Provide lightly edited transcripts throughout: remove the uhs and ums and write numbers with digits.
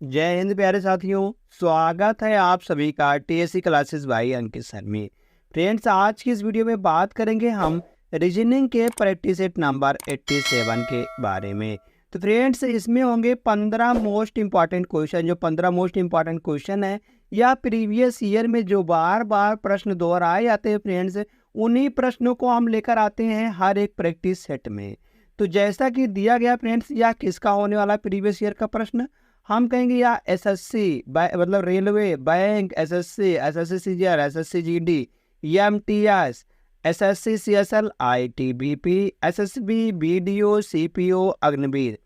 जय हिंद प्यारे साथियों, स्वागत है आप सभी का TSC classes by Ankit sir में। फ्रेंड्स, आज की इस वीडियो में बात करेंगे हम रीजनिंग के प्रैक्टिस सेट नंबर 87 के बारे में। तो फ्रेंड्स, इसमें होंगे 15 मोस्ट इंपॉर्टेंट क्वेश्चन। जो 15 मोस्ट इंपॉर्टेंट क्वेश्चन है या प्रीवियस ईयर में जो बार बार प्रश्न दोहराए जाते हैं फ्रेंड्स, उन्हीं प्रश्नों को हम लेकर आते हैं हर एक प्रैक्टिस सेट में। तो जैसा कि दिया गया फ्रेंड्स, या किसका होने वाला प्रीवियस ईयर का प्रश्न, हम कहेंगे या एसएससी मतलब railway, bank, SSC CGR, SSC GD, MTS, SSC CSL, ITBP, SSB, BDO, CPO, Agniveer,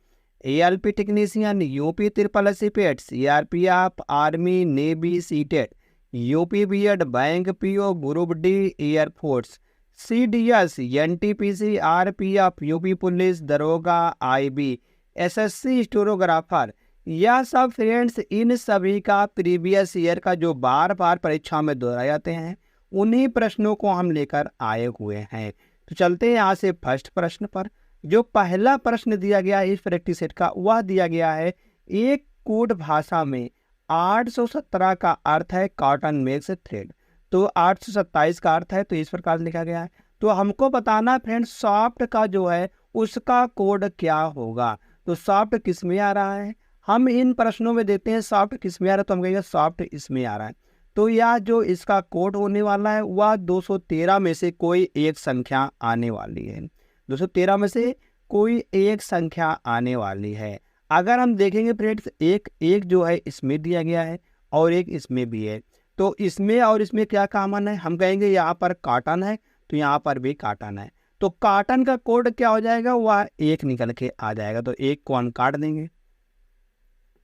ALP technician, UP triple SC PET, CRPF, army, navy, CTET, UP BEd, bank PO, group D, air force, CDS, NTPC, RPF, UP police, दरोगा, IB, SSC stenographer, यह सब friends इन सभी का previous year का जो बार बार परीक्षा में दोहराए जाते हैं, उन्हीं प्रश्नों को हम लेकर आए हुए हैं। तो चलते हैं यहाँ से फर्स्ट प्रश्न पर। जो पहला प्रश्न दिया गया है इस प्रैक्टिस सेट का, वह दिया गया है एक कोड भाषा में 817 का अर्थ है कॉटन मेक्स थ्रेड। तो 827 का अर्थ है, तो इस प्रकार लिखा गया है। तो हमको बताना फ्रेंड्स सॉफ्ट का जो है उसका कोड क्या होगा। तो सॉफ्ट किस में आ रहा है, हम इन प्रश्नों में देते हैं सॉफ्ट किस में आ रहा है, तो हम कहेंगे सॉफ्ट इसमें आ रहा है। तो यह जो इसका कोड होने वाला है वह 213 में से कोई एक संख्या आने वाली है। 213 में से कोई एक संख्या आने वाली है। अगर हम देखेंगे फ्रेंड्स, एक एक जो है इसमें दिया गया है और एक इसमें भी है। तो इसमें और इसमें क्या कॉमन है, हम कहेंगे यहाँ पर कॉटन है, तो यहाँ पर भी कॉटन है। तो कॉटन का कोड क्या हो जाएगा, वह एक निकल के आ जाएगा। तो एक को हम काट देंगे।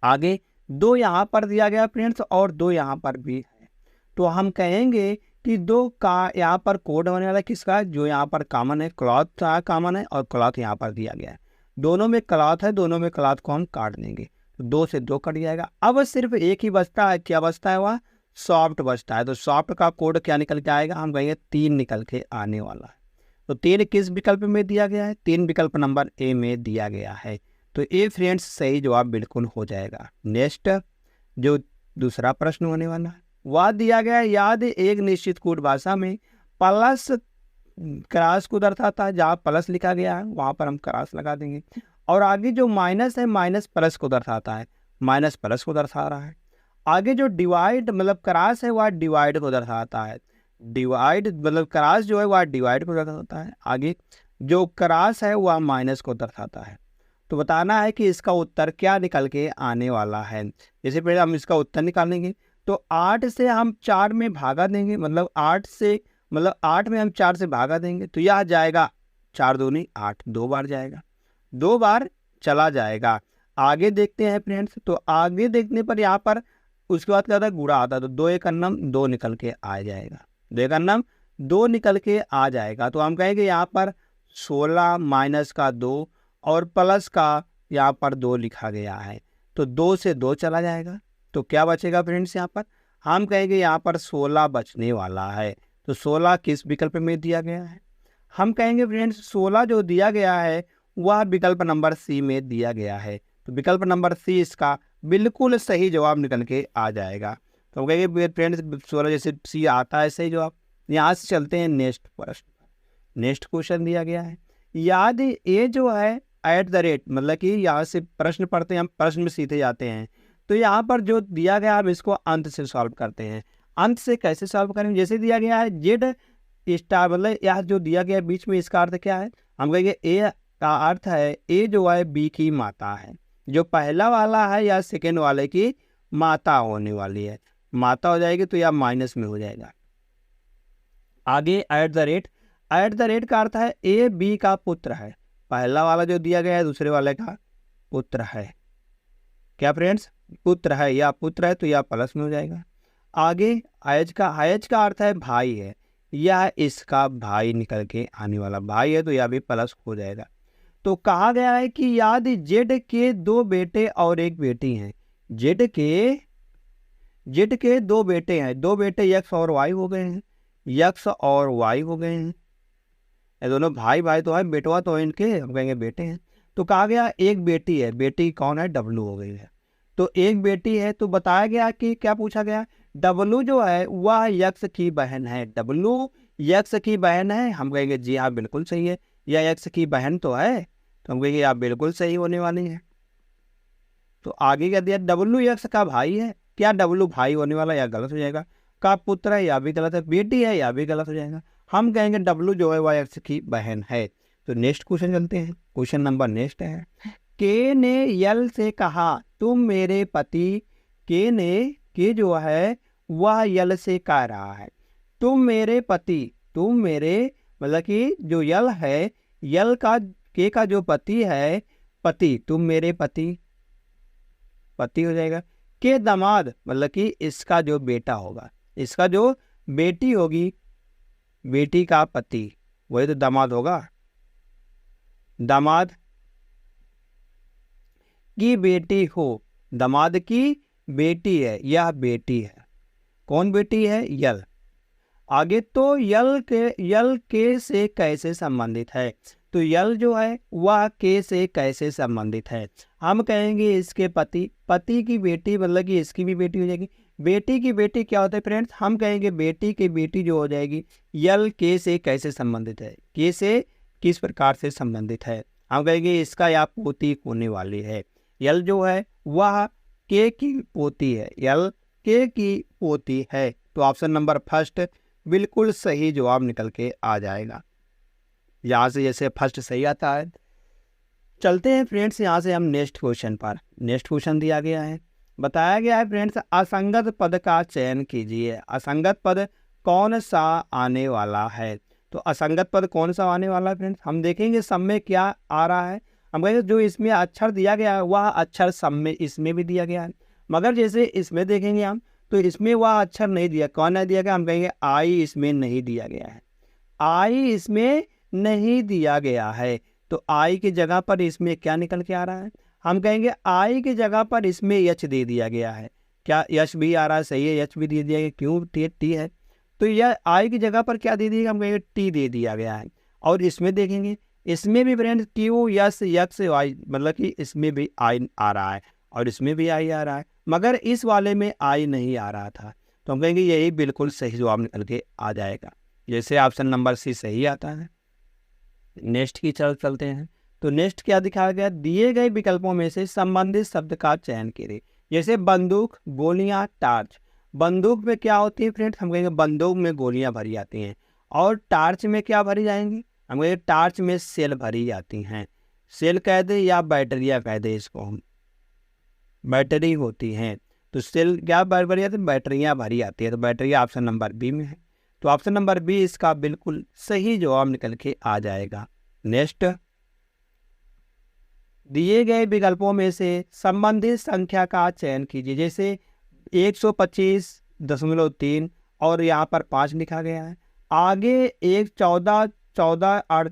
आगे दो यहाँ पर दिया गया फ्रेंड्स और दो यहाँ पर भी है। तो हम कहेंगे कि दो का यहाँ पर कोड होने वाला किसका, जो यहाँ पर कॉमन है, क्लॉथ का कॉमन है और क्लॉथ यहाँ पर दिया गया है। दोनों में क्लॉथ है, दोनों में क्लॉथ को हम काट देंगे। तो दो से दो कट जाएगा। अब सिर्फ एक ही बचता है, क्या बचता है, वह सॉफ्ट बचता है। तो सॉफ्ट का कोड क्या निकल के आएगा, हम कहेंगे 3 निकल के आने वाला है। तो 3 किस विकल्प में दिया गया है, 3 विकल्प नंबर ए में दिया गया है। तो ये फ्रेंड्स सही जवाब बिल्कुल हो जाएगा। नेक्स्ट जो दूसरा प्रश्न होने वाला है वह दिया गया है, याद एक निश्चित कोड भाषा में प्लस क्रॉस को दर्शाता है। जहाँ प्लस लिखा गया है वहाँ पर हम क्रॉस लगा देंगे। और आगे जो माइनस है, माइनस प्लस को दर्शाता है, माइनस प्लस को दर्शा रहा है। आगे जो डिवाइड मतलब क्रॉस है वह डिवाइड को दर्शाता है। डिवाइड मतलब क्रॉस जो है वह डिवाइड को दर्शाता है। आगे जो क्रॉस है वह माइनस को दर्शाता है। तो बताना है कि इसका उत्तर क्या निकल के आने वाला है। जैसे पहले हम इसका उत्तर निकालेंगे, तो 8 से हम 4 में भागा देंगे, मतलब 8 में हम 4 से भागा देंगे, तो यह जाएगा 4 दूनी 8, 2 बार जाएगा, 2 बार चला जाएगा। आगे देखते हैं फ्रेंड्स, तो आगे देखने पर यहाँ पर उसके बाद क्या होता है, गुणा आता है। तो 2 एक अन्नम 2 निकल के आ जाएगा, 2 एक अन्नम 2 निकल के आ जाएगा। तो हम कहेंगे यहाँ पर 16 माइनस का 2 और प्लस का यहाँ पर 2 लिखा गया है। तो 2 से 2 चला जाएगा। तो क्या बचेगा फ्रेंड्स, यहाँ पर हम कहेंगे यहाँ पर 16 बचने वाला है। तो 16 किस विकल्प में दिया गया है, हम कहेंगे फ्रेंड्स 16 जो दिया गया है वह विकल्प नंबर सी में दिया गया है। तो विकल्प नंबर सी इसका बिल्कुल सही जवाब निकल के आ जाएगा। तो हम कहेंगे फ्रेंड्स 16 जैसे सी आता है सही जवाब। यहाँ से चलते हैं नेक्स्ट प्रश्न। नेक्स्ट क्वेश्चन दिया गया है, याद ये जो है एट द रेट, मतलब कि यहाँ से प्रश्न पढ़ते हैं हम, प्रश्न में सीधे जाते हैं। तो यहाँ पर जो दिया गया हम इसको अंत से सॉल्व करते हैं। अंत से कैसे सॉल्व करेंगे, जैसे दिया गया है जेड स्टार, मतलब यह जो दिया गया है बीच में, इसका अर्थ क्या है, हम कहेंगे ए का अर्थ है ए जो है बी की माता है। जो पहला वाला है या सेकेंड वाले की माता होने वाली है, माता हो जाएगी, तो यह माइनस में हो जाएगा। आगे एट द रेट का अर्थ है ए बी का पुत्र है। पहला वाला जो दिया गया है दूसरे वाले का पुत्र है, क्या फ्रेंड्स, पुत्र है, या पुत्र है, तो यह प्लस में हो जाएगा। आगे एच का अर्थ है भाई है, यह इसका भाई निकल के आने वाला भाई है, तो यह भी प्लस हो जाएगा। तो कहा गया है कि याद जेड के 2 बेटे और 1 बेटी हैं। जेड के 2 बेटे हैं, 2 बेटे यक्स और वाई हो गए हैं, यक्स और वाई हो गए हैं। ये दोनों भाई भाई तो है, बेटवा तो है इनके, हम कहेंगे बेटे हैं। तो कहा गया एक बेटी है, बेटी कौन है, डब्लू हो गई है। तो एक बेटी है, तो बताया गया कि क्या पूछा गया, डब्लू जो है वह यक्स की बहन है। डब्लू यक्स की बहन है। हम कहेंगे जी हाँ बिल्कुल सही है, यह यक्स की बहन तो है, तो हम कहेंगे आप बिल्कुल सही होने वाली है। तो आगे क्या दिया, डब्लू यक्स का भाई है। क्या डब्लू भाई होने वाला, या गलत हो जाएगा। का पुत्र है, या भी गलत है। बेटी है, या भी गलत हो जाएगा। हम कहेंगे डब्लू जो है वह यक्स की बहन है। तो नेक्स्ट क्वेश्चन चलते हैं। क्वेश्चन नंबर नेक्स्ट है, के ने यल से कहा तुम मेरे पति। के जो है वह यल से कह रहा है तुम मेरे पति। तुम मेरे मतलब कि जो यल है, यल का के का जो पति है, पति, तुम मेरे पति, पति हो जाएगा। के दामाद मतलब कि इसका जो बेटा होगा, इसका जो बेटी होगी, बेटी का पति, वही तो दामाद होगा। दामाद की बेटी हो, दामाद की बेटी है, यह बेटी है। कौन बेटी है, यल। आगे तो यल के से कैसे संबंधित है, तो यल जो है वह के से कैसे संबंधित है। हम कहेंगे इसके पति, पति की बेटी मतलब कि इसकी भी बेटी हो जाएगी। बेटी की बेटी क्या होता है फ्रेंड्स, हम कहेंगे बेटी की बेटी जो हो जाएगी, यल के से कैसे संबंधित है, के से किस प्रकार से संबंधित है। हम कहेंगे इसका या पोती होने वाली है। यल जो है वह के की पोती है, यल के की पोती है। तो ऑप्शन नंबर फर्स्ट बिल्कुल सही जवाब निकल के आ जाएगा। यहाँ से जैसे फर्स्ट सही आता है। चलते हैं फ्रेंड्स यहाँ से हम नेक्स्ट क्वेश्चन पर। नेक्स्ट क्वेश्चन दिया गया है, बताया गया है फ्रेंड्स, असंगत पद का चयन कीजिए। असंगत पद कौन सा आने वाला है, तो असंगत पद कौन सा आने वाला है फ्रेंड्स, हम देखेंगे सब में क्या आ रहा है। हम कहेंगे जो इसमें अक्षर दिया गया है वह अक्षर सब में इसमें भी दिया गया है, मगर जैसे इसमें देखेंगे हम तो इसमें वह अक्षर नहीं दिया। कौन नहीं दिया गया, हम कहेंगे आई इसमें नहीं दिया गया है, आई इसमें नहीं दिया गया है। तो आई की जगह पर इसमें क्या निकल के आ रहा है, हम कहेंगे आई की जगह पर इसमें यच दे दिया गया है। क्या यच भी आ रहा है, सही है, यच भी दे दिया गया, क्यों टी है, तो यह आई की जगह पर क्या दे दिया, हम कहेंगे टी दे दिया गया है। और इसमें देखेंगे, इसमें भी फ्रेंड्स क्यू यस यक्स आई मतलब कि इसमें भी आई आ रहा है और इसमें भी आई आ रहा है, मगर इस वाले में आई नहीं आ रहा था। तो हम कहेंगे यही बिल्कुल सही जवाब निकल के आ जाएगा, जैसे ऑप्शन नंबर सी सही आता है। नेक्स्ट की चलते हैं। तो नेक्स्ट क्या दिखाया गया, दिए गए विकल्पों में से संबंधित शब्द का चयन करें। जैसे बंदूक, गोलियां, टार्च। बंदूक में क्या होती है फ्रेंड्स, हम कहेंगे बंदूक में गोलियां भरी जाती हैं। और टार्च में क्या भरी जाएंगी, हम कहेंगे टार्च में सेल भरी जाती हैं। सेल कह दे या बैटरिया कह दे, इसको हम बैटरी होती हैं। तो सेल क्या भरी जाती है, बैटरियाँ भरी आती है। तो बैटरिया ऑप्शन नंबर बी में है। तो ऑप्शन नंबर बी इसका बिल्कुल सही जवाब निकल के आ जाएगा। नेक्स्ट, दिए गए विकल्पों में से संबंधित संख्या का चयन कीजिए। जैसे 125.3 और यहाँ पर 5 लिखा गया है। आगे एक 14 14 और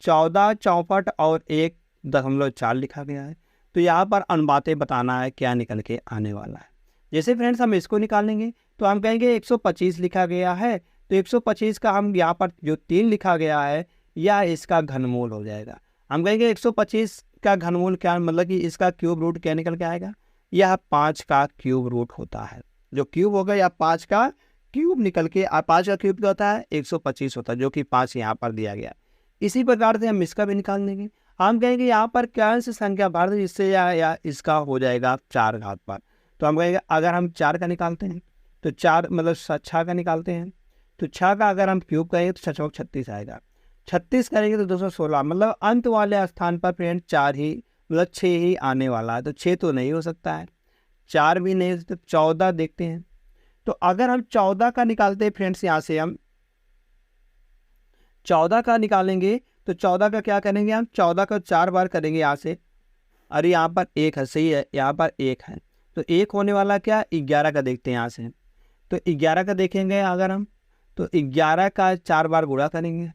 14 चौपट और 1.4 लिखा गया है। तो यहाँ पर अनुपातें बताना है क्या निकल के आने वाला है। जैसे फ्रेंड्स हम इसको निकालेंगे तो हम कहेंगे 125 लिखा गया है, तो 125 का हम यहाँ पर जो 3 लिखा गया है या इसका घनमूल हो जाएगा। हम कहेंगे 125 का घनमूल क्या, मतलब कि इसका क्यूब रूट क्या निकल के आएगा, यह 5 का क्यूब रूट होता है। जो क्यूब होगा या 5 का क्यूब निकल के 5 का क्यूब क्या होता है, 125 होता है, जो कि 5 यहाँ पर दिया गया। इसी प्रकार से हम इसका भी निकाल लेंगे। हम कहेंगे यहाँ पर क्या से संख्या बढ़ जिससे या इसका हो जाएगा 4 घात पर। तो हम कहेंगे अगर हम 4 का निकालते हैं तो 4 मतलब 6 का निकालते हैं तो 6 का अगर हम क्यूब करेंगे तो 6 36 आएगा। 36 करेंगे तो 216, मतलब अंत वाले स्थान पर फ्रेंड 4 ही मतलब 6 ही आने वाला है। तो 6 तो नहीं हो सकता है, 4 भी नहीं हो सकता। 14 देखते हैं, तो अगर हम 14 का निकालते हैं फ्रेंड्स, यहाँ से हम 14 का निकालेंगे तो 14 का क्या करेंगे, हम 14 का 4 बार करेंगे यहाँ से। अरे यहाँ पर 1 है, सही है, यहाँ पर 1 है, तो 1 होने वाला क्या, 11 का देखते हैं यहाँ से। तो 11 का देखेंगे अगर हम, तो 11 का 4 बार गुणा करेंगे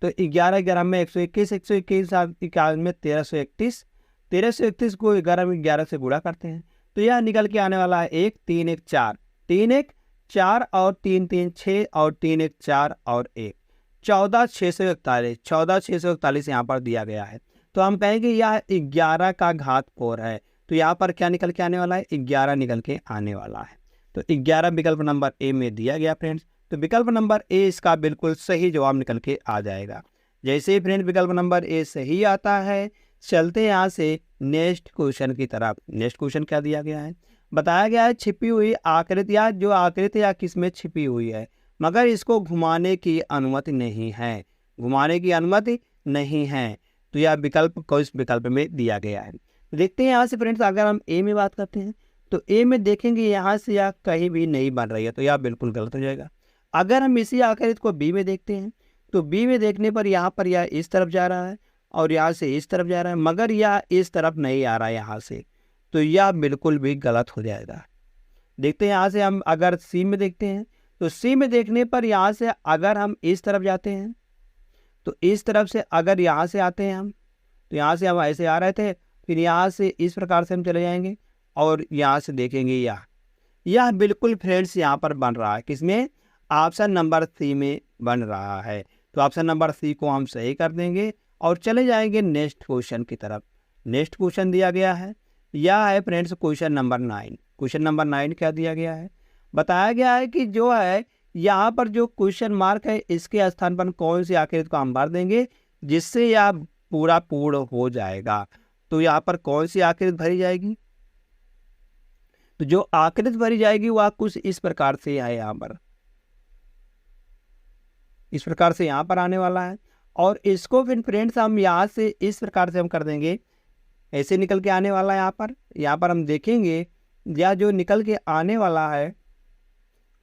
तो 11 11 में 121, 121 में 1331, 1331 को 11 से गुणा करते हैं तो यह निकल के आने वाला है 1 3 1 4, 3 1 4 और 3 3 6 और 3 1 4 और 1 14 641, 14 641 यहाँ पर दिया गया है। तो तो हम कहेंगे यह 11 का घात 4 है। तो यहाँ पर क्या निकल के आने वाला है, 11 निकल के आने वाला है। तो 11 विकल्प नंबर ए में दिया गया फ्रेंड्स। तो विकल्प नंबर ए इसका बिल्कुल सही जवाब निकल के आ जाएगा। जैसे ही फ्रेंड्स विकल्प नंबर ए सही आता है, चलते हैं यहाँ से नेक्स्ट क्वेश्चन की तरफ। नेक्स्ट क्वेश्चन क्या दिया गया है, बताया गया है छिपी हुई आकृति या जो आकृति या किसमें छिपी हुई है मगर इसको घुमाने की अनुमति नहीं है, घुमाने की अनुमति नहीं है। तो यह विकल्प को इस विकल्प में दिया गया है। देखते हैं यहाँ से फ्रेंड्स, अगर हम ए में बात करते हैं तो ए में देखेंगे यहाँ से यह कहीं भी नहीं बन रही है, तो यह बिल्कुल गलत हो जाएगा। अगर हम इसी आकृति को बी में देखते हैं तो बी में देखने पर यहाँ पर यह इस तरफ जा रहा है और यहाँ से इस तरफ जा रहा है, मगर यह इस तरफ नहीं आ रहा है यहाँ से, तो यह बिल्कुल भी गलत हो जाएगा। देखते हैं यहाँ से हम अगर सी में देखते हैं तो सी में देखने पर यहाँ से अगर हम इस तरफ जाते हैं तो इस तरफ से अगर यहाँ से आते हैं हम, तो यहाँ से हम ऐसे आ रहे थे, फिर यहाँ से इस प्रकार से हम चले जाएंगे और यहाँ से देखेंगे यह बिल्कुल फ्रेंड्स यहाँ पर बन रहा है, किसमें, ऑप्शन नंबर सी में बन रहा है। तो ऑप्शन नंबर सी को हम सही कर देंगे और चले जाएंगे नेक्स्ट क्वेश्चन की तरफ। नेक्स्ट क्वेश्चन दिया गया है, यह है friends question number 9। Question number 9 क्या दिया गया है, बताया गया है कि जो है यहाँ पर जो क्वेश्चन मार्क है इसके स्थान पर कौन सी आकृति को हम भर देंगे जिससे यह पूरा पूर्ण हो जाएगा। तो यहाँ पर कौन सी आकृति भरी जाएगी, तो जो आकृति भरी जाएगी वह कुछ इस प्रकार से है, यहाँ पर इस प्रकार से यहाँ पर आने वाला है। और इसको फिर फ्रेंड्स हम यहाँ से इस प्रकार से हम कर देंगे, ऐसे निकल के आने वाला है। यहाँ पर हम देखेंगे या जो निकल के आने वाला है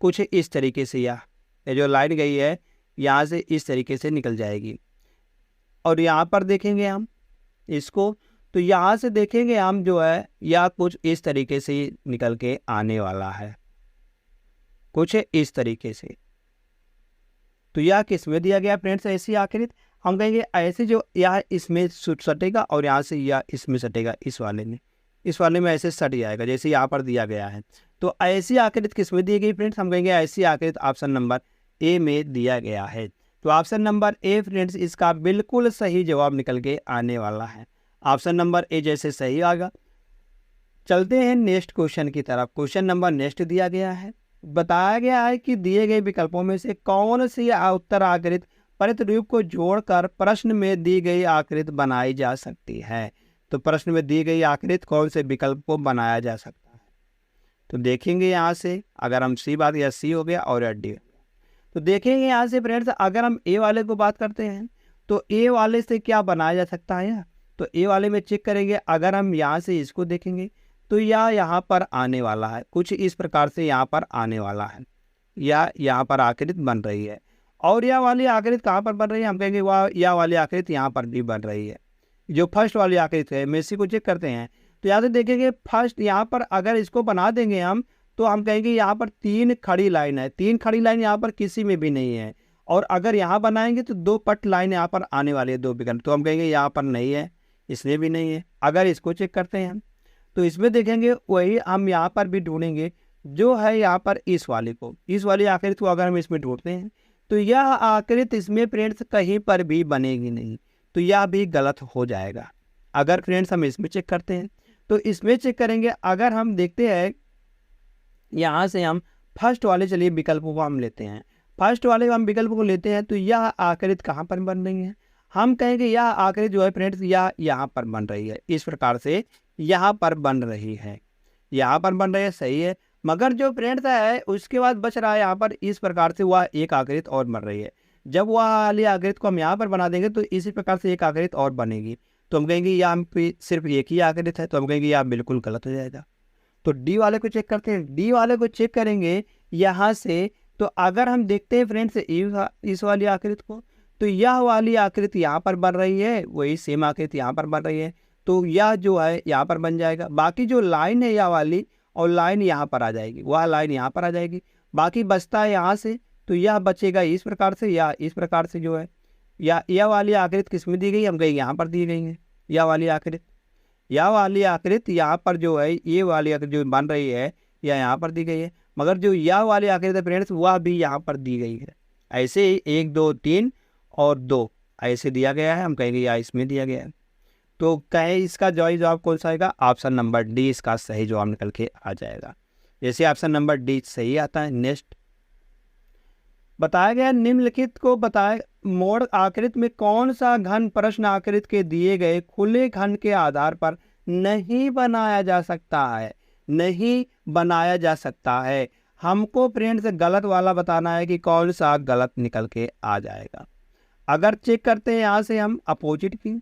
कुछ इस तरीके से, ये जो लाइन गई है यहाँ से इस तरीके से निकल जाएगी। और यहाँ पर देखेंगे हम इसको, तो यहाँ से देखेंगे हम जो है या कुछ इस तरीके से निकल के आने वाला है, कुछ इस तरीके से। तो यह किस में दिया गया फ्रेंड्स, ऐसी आकृति हम कहेंगे ऐसे जो यह इसमें सटेगा और यहाँ से यह इसमें सटेगा, इस वाले में ऐसे सट जाएगा जैसे यहाँ पर दिया गया है। तो ऐसी आकृति किस में दी गई फ्रेंड्स, हम कहेंगे ऐसी आकृति ऑप्शन नंबर ए में दिया गया है। तो ऑप्शन नंबर ए फ्रेंड्स इसका बिल्कुल सही जवाब निकल के आने वाला है। ऑप्शन नंबर ए जैसे सही आएगा। चलते हैं नेक्स्ट क्वेश्चन की तरफ। क्वेश्चन नंबर नेक्स्ट दिया गया है, बताया गया है कि दिए गए विकल्पों में से कौन सी उत्तर आकृति प्रतिरूप को जोड़कर प्रश्न में दी गई आकृति बनाई जा सकती है। तो प्रश्न में दी गई आकृति कौन से विकल्प को बनाया जा सकता है, तो देखेंगे यहाँ से अगर हम सी बात, या सी हो गया और या डी। तो देखेंगे यहाँ से फ्रेंड्स, अगर हम ए वाले को बात करते हैं तो ए वाले से क्या बनाया जा सकता है, तो ए वाले में चेक करेंगे। अगर हम यहाँ से इसको देखेंगे तो यह यहाँ पर आने वाला है, कुछ इस प्रकार से यहाँ पर आने वाला है, या यहाँ पर आकृति बन रही है। और यह वाली आकृति कहाँ पर बन रही है, हम कहेंगे वह यह वाली आकृति यहाँ पर भी बन रही है। जो फर्स्ट वाली आकृति है, मेसी को चेक करते हैं तो यहाँ से देखेंगे फर्स्ट यहाँ पर अगर इसको बना देंगे हम, तो हम कहेंगे यहाँ पर 3 खड़ी लाइन है, 3 खड़ी लाइन यहाँ पर किसी में भी नहीं है। और अगर यहाँ बनाएंगे तो 2 पट लाइन यहाँ पर आने वाली है, 2 विकल्प, तो हम कहेंगे यहाँ पर नहीं है, इसमें भी नहीं है। अगर इसको चेक करते हैं हम तो इसमें देखेंगे वही हम यहाँ पर भी ढूंढेंगे जो है यहाँ पर इस वाले को, इस वाली आकृति को अगर हम इसमें ढूंढते हैं तो यह आकृति इसमें फ्रेंड्स कहीं पर भी बनेगी नहीं, तो यह भी गलत हो जाएगा। अगर फ्रेंड्स हम इसमें चेक करते हैं तो इसमें चेक करेंगे, अगर हम देखते हैं यहाँ से हम फर्स्ट वाले चलिए विकल्पों को हम लेते हैं, फर्स्ट वाले हम विकल्प को लेते हैं तो यह आकृति कहाँ पर बन रही है, हम कहेंगे यह आकृति जो है फ्रेंड्स यह यहाँ पर बन रही है, इस प्रकार से यहाँ पर बन रही है, यहाँ पर बन रही है, सही है। मगर जो फ्रेंड्स है उसके बाद बच रहा है यहाँ पर इस प्रकार से वह एक आकृति और बन रही है। जब वह वाली आकृति को हम यहाँ पर बना देंगे तो इसी प्रकार से एक आकृति और बनेगी, तो हम कहेंगे यहाँ पे सिर्फ एक ही आकृति है, तो हम कहेंगे यह बिल्कुल गलत हो जाएगा। तो डी वाले को चेक करते हैं, डी वाले को चेक करेंगे यहाँ से, तो अगर हम देखते हैं फ्रेंड्स इस वाली आकृति को, तो यह वाली आकृति यहाँ पर बन रही है, वही सेम आकृति यहाँ पर बन रही है, तो यह जो है यहाँ पर बन जाएगा। बाकी जो लाइन है यह वाली और लाइन यहाँ पर आ जाएगी, वह लाइन यहाँ पर आ जाएगी, बाकी बचता है यहाँ से, तो यह बचेगा इस प्रकार से या इस प्रकार से जो है, या यह वाली आकृति किस में दी गई, हम कहेंगे यहाँ पर दी गई है। यह वाली आकृति यहाँ पर जो है, ये वाली आकृति जो बन रही है यह यहाँ पर दी गई है, मगर जो यह वाली आकृति फ्रेंड्स वह भी यहाँ पर दी गई है। ऐसे ही 1 2 3 और 2 ऐसे दिया गया है, हम कहेंगे या इसमें दिया गया है। तो कहे इसका जवाब कौन सा आएगा, ऑप्शन नंबर डी इसका सही जवाब निकल के आ जाएगा। जैसे ऑप्शन नंबर डी सही आता है। नेक्स्ट बताया गया निम्नलिखित को बताए मोड़ आकृति में कौन सा घन प्रश्न आकृति के दिए गए खुले घन के आधार पर नहीं बनाया जा सकता है, नहीं बनाया जा सकता है। हमको फ्रेंड्स गलत वाला बताना है कि कौन सा गलत निकल के आ जाएगा। अगर चेक करते हैं यहाँ से हम अपोजिट की,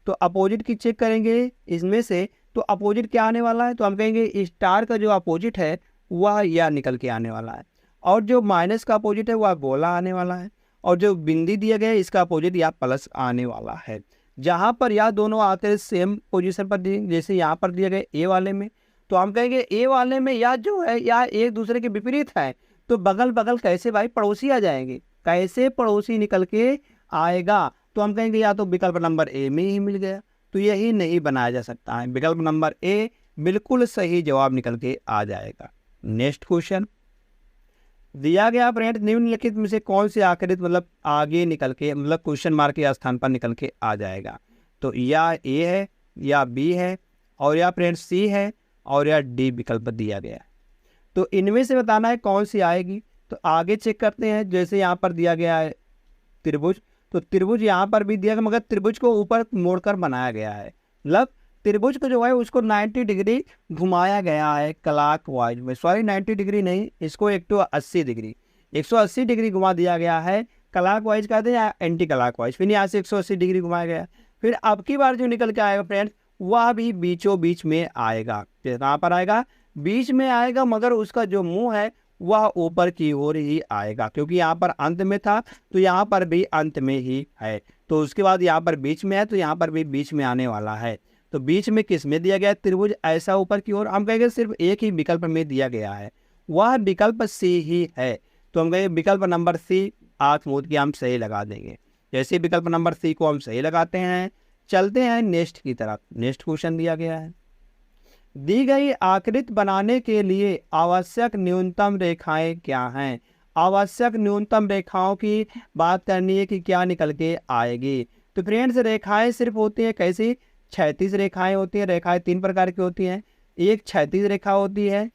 तो अपोजिट की चेक करेंगे इसमें से, तो अपोजिट क्या आने वाला है, तो हम कहेंगे स्टार का जो अपोजिट है वह यह निकल के आने वाला है, और जो माइनस का अपोजिट है वह गोला आने वाला है, और जो बिंदी दिया गया है इसका अपोजिट या प्लस आने वाला है। जहाँ पर यह दोनों आकर सेम पोजीशन पर दिए, जैसे यहाँ पर दिया गया ए वाले में, तो हम कहेंगे ए वाले में यह जो है यह एक दूसरे के विपरीत है, तो बगल बगल कैसे भाई पड़ोसी आ जाएंगे, कैसे पड़ोसी निकल के आएगा, तो हम कहेंगे या तो विकल्प नंबर ए में ही मिल गया, तो यही नहीं बनाया जा सकता है। विकल्प नंबर ए बिल्कुल सही जवाब निकल के आ जाएगा। नेक्स्ट क्वेश्चन दिया गया फ्रेंड निम्नलिखित में से कौन सी आकृति मतलब आगे निकल के मतलब क्वेश्चन मार्क के स्थान पर निकल के आ जाएगा, तो या ए है या बी है और या फ्रेंड सी है और या डी विकल्प दिया गया है। तो इनमें से बताना है कौन सी आएगी। तो आगे चेक करते हैं, जैसे यहाँ पर दिया गया है त्रिभुज, तो त्रिभुज यहाँ पर भी दिया गया, मगर त्रिभुज को ऊपर मोड़कर बनाया गया है, मतलब त्रिभुज को जो है उसको 90 डिग्री घुमाया गया है क्लॉक वाइज में, सॉरी 90 डिग्री नहीं, इसको 180 डिग्री 180 डिग्री घुमा दिया गया है। क्लॉक वाइज कहते हैं या एंटी क्लॉक वाइज, फिर यहाँ से 180 डिग्री घुमाया गया। फिर अब की बार जो निकल के आएगा फ्रेंड्स वह भी बीचों बीच में आएगा, कहाँ पर आएगा, बीच में आएगा, मगर उसका जो मुंह है वह ऊपर की ओर ही आएगा, क्योंकि यहाँ पर अंत में था तो यहाँ पर भी अंत में ही है, तो उसके बाद यहाँ पर बीच में है तो यहाँ पर भी बीच में आने वाला है। तो बीच में किस में दिया गया त्रिभुज ऐसा ऊपर की ओर, हम कहेंगे सिर्फ एक ही विकल्प में दिया गया है, वह विकल्प सी ही है। तो हम कहेंगे विकल्प नंबर सी आंख मूंद के हम सही लगा देंगे। जैसे विकल्प नंबर सी को हम सही लगाते हैं, चलते हैं नेक्स्ट की तरफ। नेक्स्ट क्वेश्चन दिया गया है, दी गई आकृति बनाने के लिए आवश्यक न्यूनतम रेखाएं क्या हैं। आवश्यक न्यूनतम रेखाओं की बात करनी है कि क्या निकल के आएगी। तो फ्रेंड्स रेखाएं सिर्फ होती हैं कैसी, क्षैतिज रेखाएं होती हैं। रेखाएं तीन प्रकार की होती हैं, एक क्षैतिज रेखा होती है,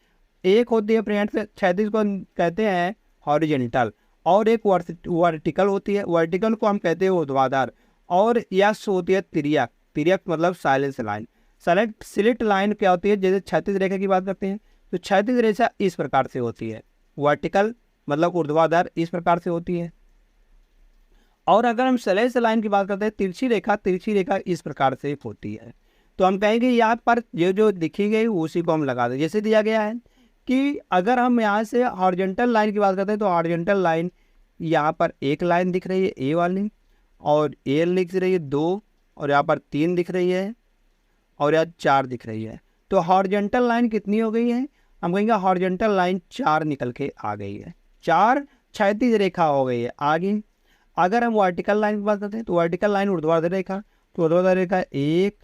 एक होती है फ्रेंड्स क्षैतिज को कहते हैं हॉरिजेंटल, और एक वर्टिकल होती है, वर्टिकल को हम कहते हैं ऊर्ध्वाधर, और यश होती है तिर्यक। तिर्यक मतलब साइलेंस लाइन। स्लिट लाइन क्या होती है, जैसे क्षैतिज रेखा की बात करते हैं तो क्षैतिज रेखा इस प्रकार से होती है, वर्टिकल मतलब ऊर्ध्वाधर इस प्रकार से होती है, और अगर हम स्लैश लाइन की बात करते हैं तिरछी रेखा इस प्रकार से होती है। तो हम कहेंगे यहाँ पर ये जो दिखी गई उसी को हम लगा दें। जैसे दिया गया है कि अगर हम यहाँ से हॉरिजॉन्टल लाइन की बात करते हैं तो हॉरिजॉन्टल लाइन यहाँ पर एक लाइन दिख रही है ए वाली, और ए दिख रही है 2, और यहाँ पर 3 दिख रही है, और यहाँ 4 दिख रही है। तो हॉरिजॉन्टल लाइन कितनी हो गई है, हम कहेंगे हॉरिजॉन्टल लाइन 4 निकल के आ गई है, 4 क्षैतिज रेखा हो गई है आगे। अगर हम वर्टिकल लाइन की बात करते हैं तो वर्टिकल लाइन ऊर्ध्वाधर रेखा, तो ऊर्ध्वाधर रेखा एक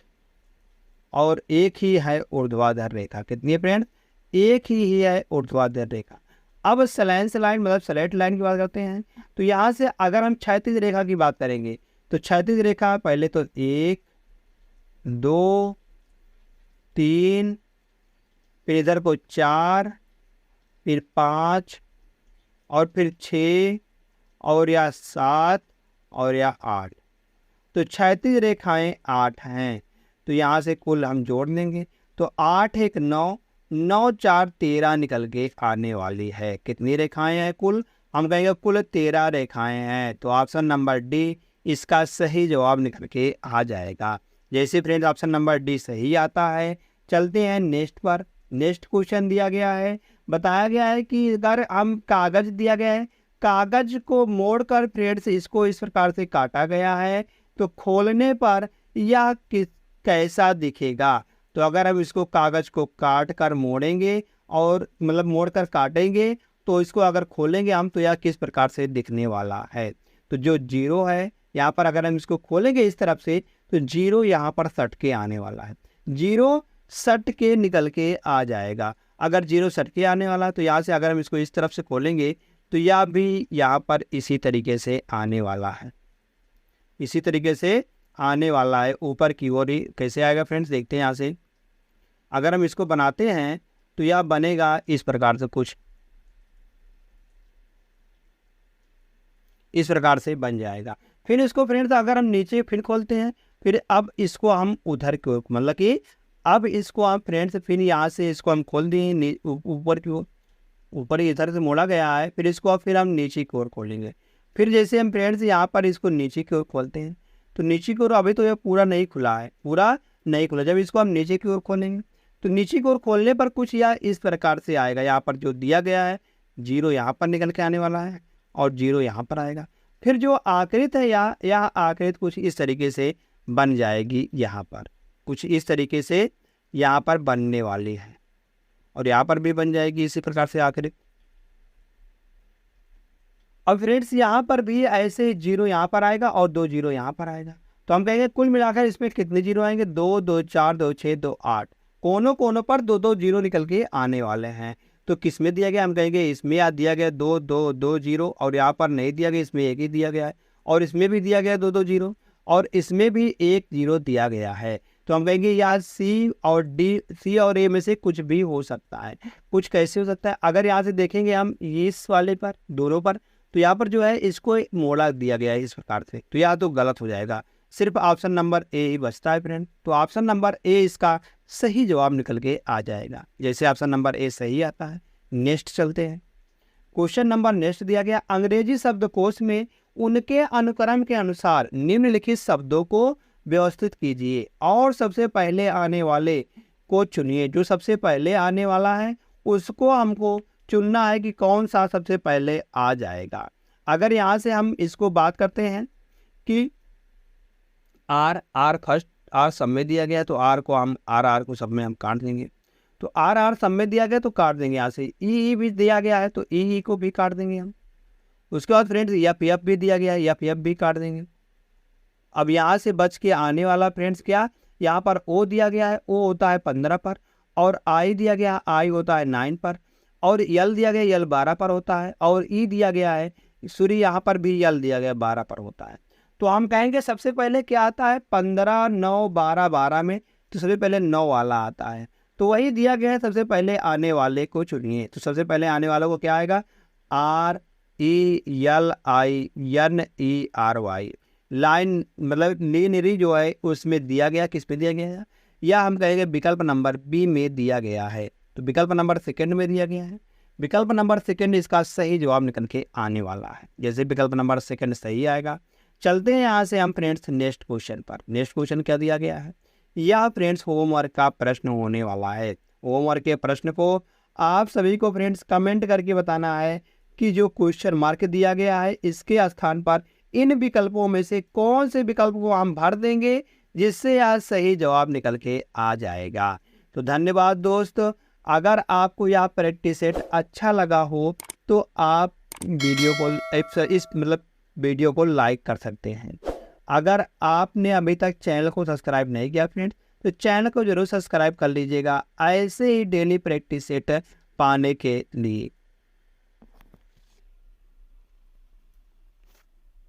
और एक ही है ऊर्ध्वाधर रेखा, कितनी है फ्रेंड, एक ही है ऊर्ध्वाधर रेखा। अब स्लैंस लाइन मतलब स्लेट लाइन की बात करते हैं, तो यहाँ से अगर हम क्षैतिज रेखा की बात करेंगे तो क्षैतिज रेखा पहले तो 1 2 3, फिर इधर को 4, फिर 5, और फिर 6, और या 7, और या 8। तो क्षैतिज रेखाएं 8 हैं, तो यहाँ से कुल हम जोड़ देंगे तो 8 1 9, 9 4 13 निकल के आने वाली है। कितनी रेखाएं हैं कुल, हम कहेंगे कुल 13 रेखाएं हैं। तो ऑप्शन नंबर डी इसका सही जवाब निकल के आ जाएगा। जैसे फ्रेंड्स ऑप्शन नंबर डी सही आता है, चलते हैं नेक्स्ट पर। नेक्स्ट क्वेश्चन दिया गया है, बताया गया है कि अगर हम कागज दिया गया है, कागज को मोड़कर फ्रेंड्स इसको इस प्रकार से काटा गया है, तो खोलने पर यह कैसा दिखेगा। तो अगर हम इसको कागज को काट कर मोड़ेंगे और मतलब मोड़कर काटेंगे तो इसको अगर खोलेंगे हम तो यह किस प्रकार से दिखने वाला है। तो जो 0 है यहाँ पर अगर हम इसको खोलेंगे इस तरफ से तो 0 यहाँ पर सट के आने वाला है, 0 सट के निकल के आ जाएगा। अगर 0 सट के आने वाला है तो यहाँ से अगर हम इसको इस तरफ से खोलेंगे तो यह भी यहाँ पर इसी तरीके से आने वाला है, इसी तरीके से आने वाला है ऊपर की ओर ही। कैसे आएगा फ्रेंड्स, देखते हैं यहाँ से। अगर हम इसको बनाते हैं तो यह बनेगा इस प्रकार से, कुछ इस प्रकार से बन जाएगा। फिर इसको फ्रेंड्स अगर हम नीचे फिर खोलते हैं, फिर अब इसको हम उधर की ओर, मतलब कि अब इसको हम फ्रेंड्स फिर यहाँ से इसको हम खोल दिए ऊपर की ओर, ऊपर इधर से मोड़ा गया है। फिर इसको फिर हम नीचे की ओर खोलेंगे। फिर जैसे हम फ्रेंड्स यहाँ पर इसको नीचे की ओर खोलते हैं तो नीचे की ओर अभी तो ये पूरा नहीं खुला है, पूरा नहीं खुला। जब इसको हम नीचे की ओर खोलेंगे तो नीचे की ओर खोलने पर कुछ या इस प्रकार से आएगा। यहाँ पर जो दिया गया है 0 यहाँ पर निकल के आने वाला है और 0 यहाँ पर आएगा। फिर जो आकृति है यह आकृति कुछ इस तरीके से बन जाएगी, यहाँ पर कुछ इस तरीके से यहाँ पर बनने वाली है और यहाँ पर भी बन जाएगी इसी प्रकार से आकृति। अब फ्रेंड्स यहाँ पर भी ऐसे 0 यहाँ पर आएगा और 2 0 यहाँ पर आएगा। तो हम कहेंगे कुल मिलाकर इसमें कितने 0 आएंगे, 2 2 4 2 6 2 8, कोनों कोनों पर 2 2 0 निकल के आने वाले हैं। तो किस में दिया गया, हम कहेंगे इसमें याद दिया गया 2 2 2 0 और यहाँ पर नहीं दिया गया, इसमें एक ही दिया गया है और इसमें भी दिया गया 2 2 0 और इसमें भी 1 0 दिया गया है। तो हम कहेंगे यार सी और ए में से कुछ भी हो सकता है। कुछ कैसे हो सकता है, अगर यहाँ से देखेंगे हम इस वाले पर दोनों पर, तो यहाँ पर जो है इसको मोड़ा दिया गया है इस प्रकार से, तो यह तो गलत हो जाएगा। सिर्फ ऑप्शन नंबर ए ही बचता है फ्रेंड। तो ऑप्शन नंबर ए इसका सही जवाब निकल के आ जाएगा। जैसे ऑप्शन नंबर ए सही आता है। नेक्स्ट चलते हैं। क्वेश्चन नंबर नेक्स्ट दिया गया, अंग्रेजी शब्दकोश में उनके अनुक्रम के अनुसार निम्नलिखित शब्दों को व्यवस्थित कीजिए और सबसे पहले आने वाले को चुनिए। जो सबसे पहले आने वाला है उसको हमको चुनना है कि कौन सा सबसे पहले आ जाएगा। अगर यहाँ से हम इसको बात करते हैं कि आर फर्स्ट, आर सब में दिया गया तो आर को हम आर को सब में हम काट देंगे। तो आर सब में दिया गया तो काट देंगे। यहाँ से ई भी दिया गया है तो ई को भी काट देंगे हम। उसके बाद फ्रेंड्स एफ भी दिया गया है, एफ भी काट देंगे। अब यहाँ से बच के आने वाला फ्रेंड्स क्या, यहाँ पर ओ दिया गया है, ओ होता है 15 पर और आई दिया गया है, आई होता है 9 पर और यल दिया गया, यल 12 पर होता है और ई दिया गया है, सॉरी यहाँ पर भी यल दिया गया 12 पर होता है। तो हम कहेंगे सबसे पहले क्या आता है 15 9 12 12 में, तो सबसे पहले 9 वाला आता है। तो वही दिया गया है, सबसे पहले आने वाले को चुनिए। तो सबसे पहले आने वाले को क्या आएगा, R E L I N E R Y. Line मतलब लीनरी जो है उसमें दिया गया, किस पे दिया गया है, या हम कहेंगे विकल्प नंबर बी में दिया गया है। तो विकल्प नंबर सेकंड में दिया गया है। विकल्प नंबर सेकंड इसका सही जवाब निकल के आने वाला है। जैसे विकल्प नंबर सेकंड सही आएगा। चलते हैं यहाँ से हम फ्रेंड्स नेक्स्ट क्वेश्चन पर। नेक्स्ट क्वेश्चन क्या दिया गया है, यह फ्रेंड्स होमवर्क का प्रश्न होने वाला है। होमवर्क के प्रश्न को आप सभी को फ्रेंड्स कमेंट करके बताना है कि जो क्वेश्चन मार्क दिया गया है इसके स्थान पर इन विकल्पों में से कौन से विकल्प को हम भर देंगे जिससे आज सही जवाब निकल के आ जाएगा। तो धन्यवाद दोस्त। अगर आपको यह प्रैक्टिस सेट अच्छा लगा हो तो आप वीडियो को लाइक कर सकते हैं। अगर आपने अभी तक चैनल को सब्सक्राइब नहीं किया फ्रेंड्स तो चैनल को जरूर सब्सक्राइब कर लीजिएगा ऐसे ही डेली प्रैक्टिस सेट पाने के लिए।